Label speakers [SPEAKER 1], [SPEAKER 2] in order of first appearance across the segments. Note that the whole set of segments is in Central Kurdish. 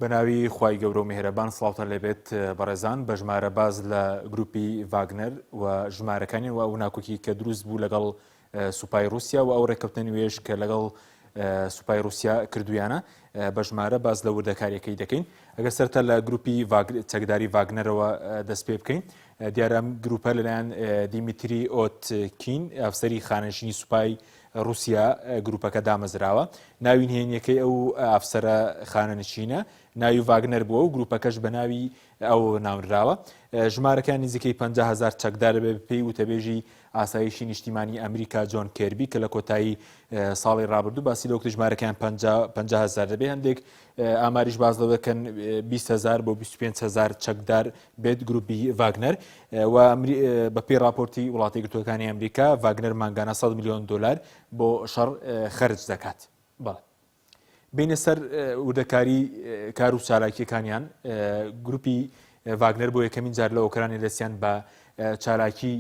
[SPEAKER 1] بەناوی خوای گەورە و میهرەبان سڵاوتە لێبێت بەڕێزان بە ژمارە باز لە گروپی ڤاگنەر و ژمارەکانی و ئەو ناکۆکی کە دروست بوو لەگەڵ سوپای رووسیا و ئەو ڕێکەوتنی وێژ کە لەگەڵ سوپای رووسیا کردویانە بە ژمارە باز لە وردەکاریەکەی دەکەین ئەگە سەرتا لە گروپی چەکداری ڤاگنەرەوە دەست پێ بکەین دیارە ئەم گروپە لەلایەن دیمیتری ئۆتکین ئەفسەری خانەشینی سوپای رووسیا گروپەکە دامەزراوە ناوی نهێنیەکەی ئەو ئافسەرە خانەنشینە ناوی ڤاگنەر بووە و گروپەکەش بە ناوی ئەو ناونراوە ژمارەکان نزیکەی 50,000 چەکدار بێ پێی وتەبێژی ئاسایشی نیشتیمانی ئەمریکا جۆن کێربی کە لە کۆتایی ساڵی ڕابردوو باسی لەوەکت ژمارەکان 50,000 دەبێ هەندێک ئاماریش باز لەوە دەکەن 20,000 بۆ 25,000 چەکدار بێت گروپی ڤاگنەر و بەپێی راپۆرتی وڵاتی یەکگرتووەکانی ئەمریکا ڤاگنەر مانگانە 100 میلیۆن دلار بۆ شەڕ خەرج دەکات. بەڵێ بینە سەر وردەکاری کار و چالاکیەکانیان گروپی ڤاگنەر بۆ یەکەمین جار لە ئۆکرانی لەسیان بە چالاکی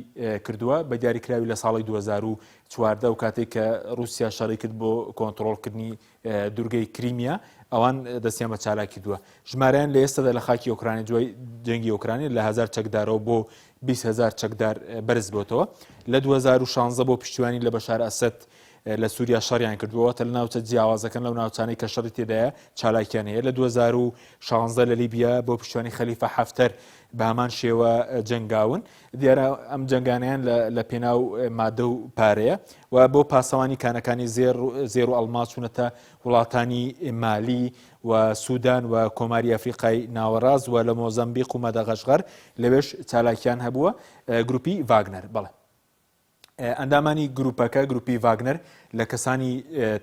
[SPEAKER 1] کردووە بە دیاریکراوی لە ساڵی 2014 و کاتێک کە رووسیا شەڕی کرد بۆ کۆنتڕۆڵکردنی دوورگەی کریمیا ئەوان دەستیان بە چالاکی دووە ژمارەیان لە ئێستادا لە خاکی ئۆکرانی دوای جەنگی ئۆکرانی لە 1000 چەکدارەوە بۆ 20,000 چەکدار بەرز بۆتەوە لە 2016 بۆ پشتیوانی لە بەشار ئەسەد لە سووریا شەڕیان کردووە لە ناوچە جیاوازەکەن لەو ناوچانەی کە شەڕی تێدایە چالاکیان هەیە لە 2016 لە لیبیا بۆ پشتیوانی خەلیفە حەفتەر بە هەمان شێوە جەنگاون دیارە ئەم جەنگانیان لە پێناو مادە و پارەیە و بۆ پاسەوانی کانەکانی زێر و ئەڵما چوونەتە وڵاتانی مالی و سوودان و کۆماری ئەفریقای ناوەڕاست و لە مۆزەمبیق و مەدەغەشغەر لەوێش چالاکیان هەبووە گروپی ڤاگنەر بەڵێ ئەندامانی گروپەکە گروپی ڤاگنەر لە کەسانی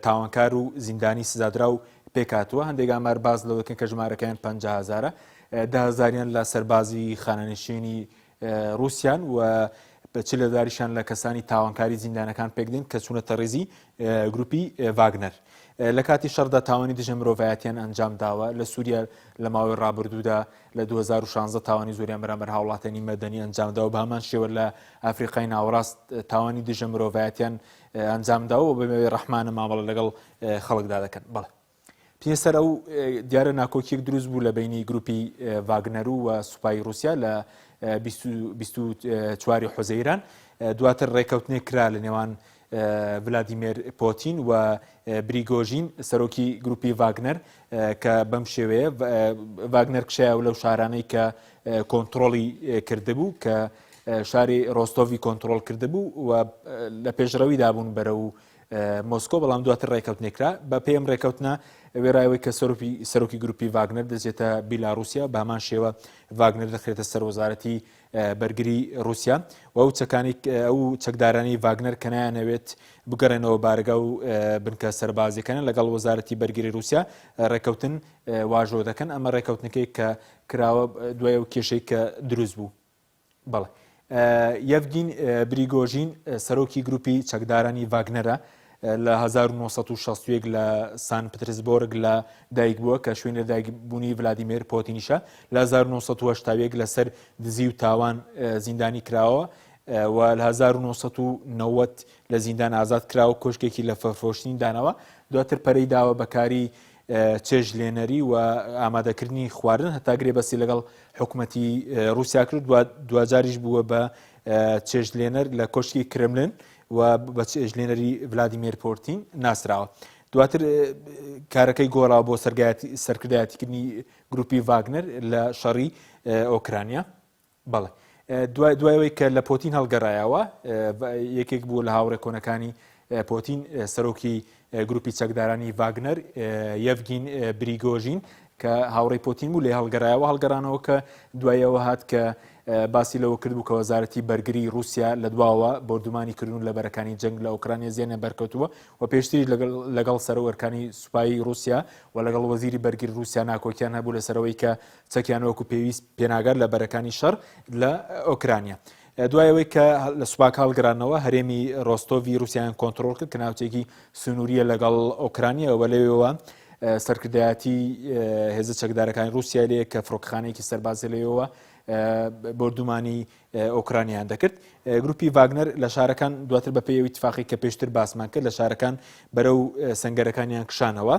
[SPEAKER 1] تاوانکار و زیندانی سزادرا و پێکاتوە هەندێک ئامار باز لەوەکەن کە ژمارەکەیان 50,000 10,000یان لە سەربازی خانەنشینی رووسیان و چ لەداریشان لە کەسانی تاوانکاری زیندانەکان پێکدین کە چوونەتە ڕێزی گروپی ڤاگنەر لە کاتی شەڕدا تاوانی دژە مرۆڤایەتیان ئەنجام داوە لە سووریا لە ماوەی ڕابردوودا لە 2016 تاوانی زۆریان بەرامبەر هاوڵاتیانی مەدەنی ئەنجامداوە بە هەمان شێوە لە ئەفریقای ناوەڕاست تاوانی دژە مرۆڤایەتیان ئەنجامداوە بە بێ ڕەحمانە مامەڵە لەگەڵ خەڵکدا دەکەن بەڵێ پێسەر ئەو دیارە ناکۆکیەک دروست بوو لە بینی گروپی ڤاگنەر و سوپای رووسیا لە 24 حوزەیران دواتر ڕێکەوتنێک کرا لە نێوان ڤلادیمیر پۆتین و بریگۆژین سەرۆکی گروپی ڤاگنەر کە بەم شێوەیە ڤاگنەر کشایە لەو شارانەی کە کۆنتڕۆڵی کردبوو کە شاری ڕۆستۆڤی کۆنتڕۆڵ کردبوو و لە پێشڕەوی دابوون بەرەو مۆسکۆ بەڵام دواتر ڕێکەوتنێکرا بە پێم ڕێکەوتنە وێرایەوەی کە سەرۆکی گروپی ڤاگنەر دەچێتە بیلاڕووسیا بە هەمان شێوە ڤاگنەر دەخرێتە سەرۆزارەتی بەرگری رووسیا و ئەو چەکدارانی ڤاگنەر کە نایانەوێت بگەڕێنەوە بارگا و بنکە سەربازیەکەن لەگەڵ وەزارەتی بەرگری رووسیا ڕێکەوتن واژۆ دەکەن ئەمە ڕێکەوتنەکەی کە کراوە دوای ئەو کێشەی کە دروست بوو بەڵێ یەڤگین بریگۆژین سەرۆکی گروپی چەکدارانی ڤاگنەرە لە 1961 لە سان پترسبۆرگ لە دایک بووە کە شوێنە دایکبوونی ڤلادیمیر پۆتینیشە لە 1970 لەسەر دزی و تاوان زیندانی کراوە و لە 1990 لە زیندان ئازاد کراوە کۆشکێکی لە فەرفرۆشتنی دانەوە دواتر پەرەی داوە بەکاری چێژلێنەری و ئامادەکردنی خواردن هەتاگرێ بەسی لەگەڵ حکوومەتی رووسیا کرد دوجاریش بووە بە چێژلێنەر لە کۆشکی کرملن و بە چێژلێنەری ڤلادیمیر پۆتین ناسراوە دواتر کارەکەی گۆڕاوە بۆ سەرکردایەتیکردنی گروپی ڤاگنەر لە شەڕی ئۆکرانیا بەڵێ دوایەوەی کە لە پۆتین هەڵگەڕایەوە یەکێک بوو لە هاوڕێ کۆنەکانی پۆتین سەرۆکی گروپی چەکدارانی ڤاگنەر یەڤگین بریگۆژین کە هاوڕێی پۆتین بوو لێ هەڵگەڕایەوە هەڵگەڕانەوە کە دوایەوە هات کە باسی لەوە کرد بوو کە وەزارەتی بەرگری رووسیا لە دواوە بردومانی کردن لە بەرەکانی جەنگ لە ئۆکرانیا زیانە بەرکەوتووە و پێشتری لەگەڵ سەرۆەرکانی سوپایی رووسیا و لەگەڵ وەزیری بەرگری رووسیا ناکۆکیان هەبوو لەسەرەوەی کە چەکیان وەکو پێویست پێناگەر لە بەرەکانی شەڕ لە ئۆکرانیا دوایەوەی کە لە سوپاک هەڵگەڕانەوە هەرێمی ڕۆستۆڤی رووسیایان کۆنتڕۆڵ کرد کە ناوچێکی سنووریە لەگەڵ ئۆکرانیا و لەوێەوە سەرکردایەتی هێزە چەکدارەکانی رووسیا لێ کە فڕۆکخانەیەکی سەربازی لەوێەوە بردومانی ئۆکرانیان دەکرد گروپی ڤاگنەر لە شارەکان دواتر بە پێی اتفاقی کە پێشتر باسمان کرد لە شارەکان بەرەو سەنگەرەکانیان کشانەوە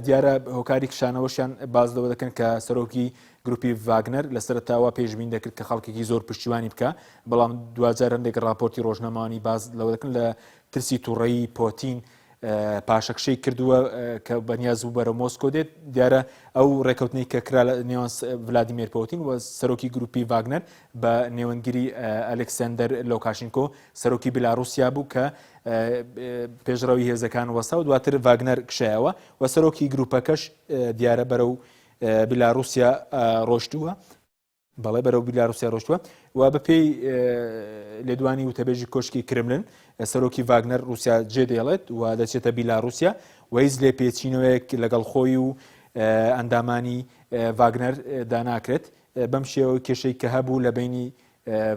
[SPEAKER 1] دیارە هۆکاری کشانەوەشیان باز لەوە دەکەن کە سەرۆکی گروپی ڤاگنەر لە سەرەتاوە پێشبین دەکرد کە خەڵکێکی زۆر پشتیوانی بکە، بەڵام دوجار هەندێک راپۆرتی ڕۆژنەمانی باز لەوە دەکەن لە ترسی تووڕەیی پۆتین پاشەکشەی کردووە کە بەنیاز بوو بەرە مۆسکۆ دێت. دیارە ئەو ڕێکەوتنەی کە کرا لە نێوان ڤلادیمیر پۆتین و سەرۆکی گروپی ڤاگنەر بە نێوەنگری ئەلێکساندەر لۆکاشنکۆ سەرۆکی بیلاڕوسیا بوو کە پێشڕەوی هێزەکان وەستا و دواتر ڤاگنەر کشایەوە و سەرۆکی گروپەکەش دیارە بەرەو بیلاڕوسیا ڕۆشتووە، بەڵێ بەرەو بیلاڕوسیا ڕۆشتووە و بەپێی لێدوانی وتەبێژی کۆشکی کرملن سەرۆکی ڤاگنەر رووسیا جێدێڵێت و دەچێتە بیلاڕوسیا و هیچ لێ پێچینەوەیەک لەگەڵ خۆی و ئەندامانی ڤاگنەر داناکرێت. بەم شێوە کێشەی کە هەبوو لە بینی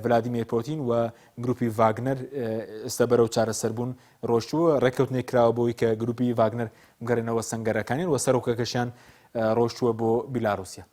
[SPEAKER 1] ڤلادیمیر پۆتین و گروپی ڤاگنەر ئێستا بەرەو چارەسەربوون ڕۆشتووە. ڕێکەوتنێک کراوە بۆی کە گروپی ڤاگنەر بگەڕێنەوە سەنگەرەکانیان و سەرۆکەکەشیان ڕۆشتووە بۆ بیلاڕوسیا.